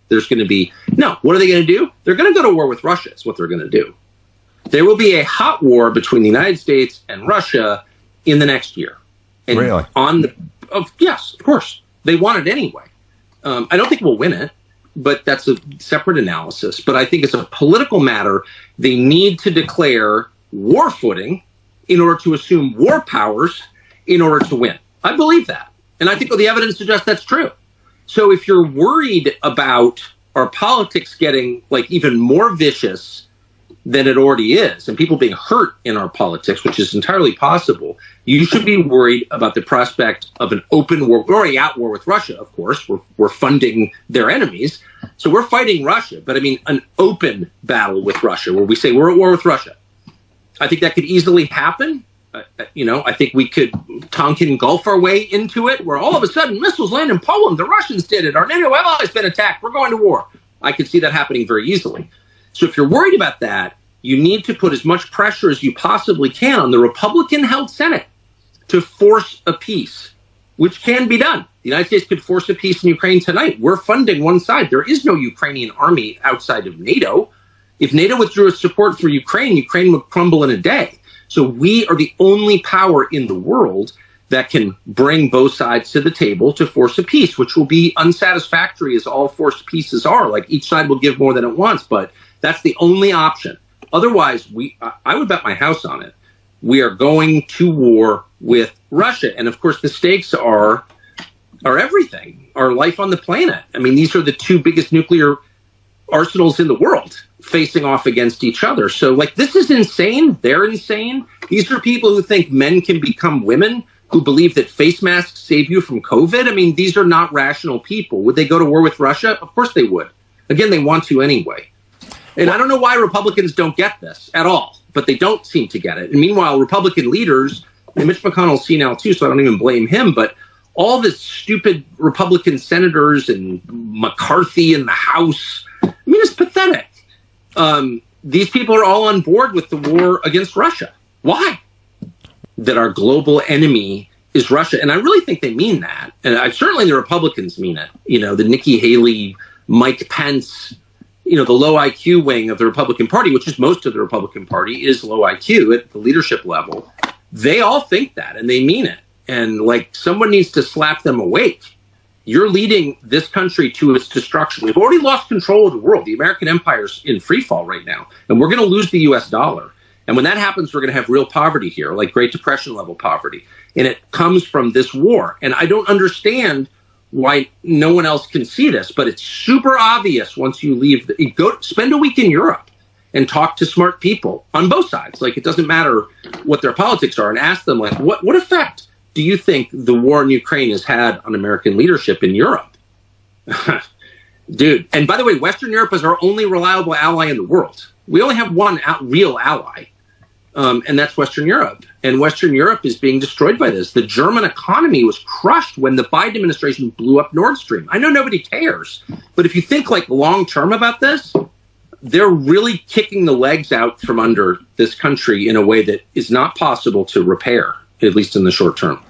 there's going to be, no, what are they going to do? They're going to go to war with Russia. Is what they're going to do. There will be a hot war between the United States and Russia in the next year. And really? Yes, of course. They want it anyway. I don't think we'll win it, but that's a separate analysis. But I think it's a political matter. They need to declare war footing in order to assume war powers in order to win. I believe that. And I think the evidence suggests that's true. So if you're worried about our politics getting like even more vicious than it already is, and people being hurt in our politics, which is entirely possible, you should be worried about the prospect of an open war. We're already at war with Russia, of course. We're funding their enemies. So we're fighting Russia. But I mean, an open battle with Russia where we say we're at war with Russia. I think that could easily happen. I think we could Tonkin Gulf our way into it, where all of a sudden missiles land in Poland. The Russians did it. Our NATO allies been attacked. We're going to war. I could see that happening very easily. So if you're worried about that, you need to put as much pressure as you possibly can on the Republican-held Senate to force a peace, which can be done. The United States could force a peace in Ukraine tonight. We're funding one side. There is no Ukrainian army outside of NATO. If NATO withdrew its support for Ukraine, Ukraine would crumble in a day. So we are the only power in the world that can bring both sides to the table to force a peace, which will be unsatisfactory as all forced peaces are. Like each side will give more than it wants, but that's the only option. Otherwise, I would bet my house on it. We are going to war with Russia. And of course, the stakes are everything, our life on the planet. I mean, these are the two biggest nuclear arsenals in the world facing off against each other. So like, this is insane. They're insane. These are people who think men can become women, who believe that face masks save you from COVID. I mean, these are not rational people. Would they go to war with Russia? Of course they would. Again, they want to anyway. And I don't know why Republicans don't get this at all, but they don't seem to get it. And meanwhile, Republican leaders, and Mitch McConnell's senile too, so I don't even blame him, but all this stupid Republican senators and McCarthy in the House, I mean, it's pathetic. These people are all on board with the war against Russia. Why? That our global enemy is Russia. And I really think they mean that. And certainly the Republicans mean it. The Nikki Haley, Mike Pence, the low IQ wing of the Republican Party, which is most of the Republican Party, is low IQ at the leadership level. They all think that, and they mean it. And like, someone needs to slap them awake. You're leading this country to its destruction. We've already lost control of the world. The American empire's in free fall right now, and we're going to lose the U.S. dollar. And when that happens, we're going to have real poverty here, like Great Depression level poverty. And it comes from this war. And I don't understand why no one else can see this, but it's super obvious once you leave. Spend a week in Europe and talk to smart people on both sides. Like, it doesn't matter what their politics are, and ask them, like, what effect do you think the war in Ukraine has had on American leadership in Europe? Dude. And by the way, Western Europe is our only reliable ally in the world. We only have one real ally, and that's Western Europe. And Western Europe is being destroyed by this. The German economy was crushed when the Biden administration blew up Nord Stream. I know nobody cares, but if you think like long term about this, they're really kicking the legs out from under this country in a way that is not possible to repair, at least in the short term.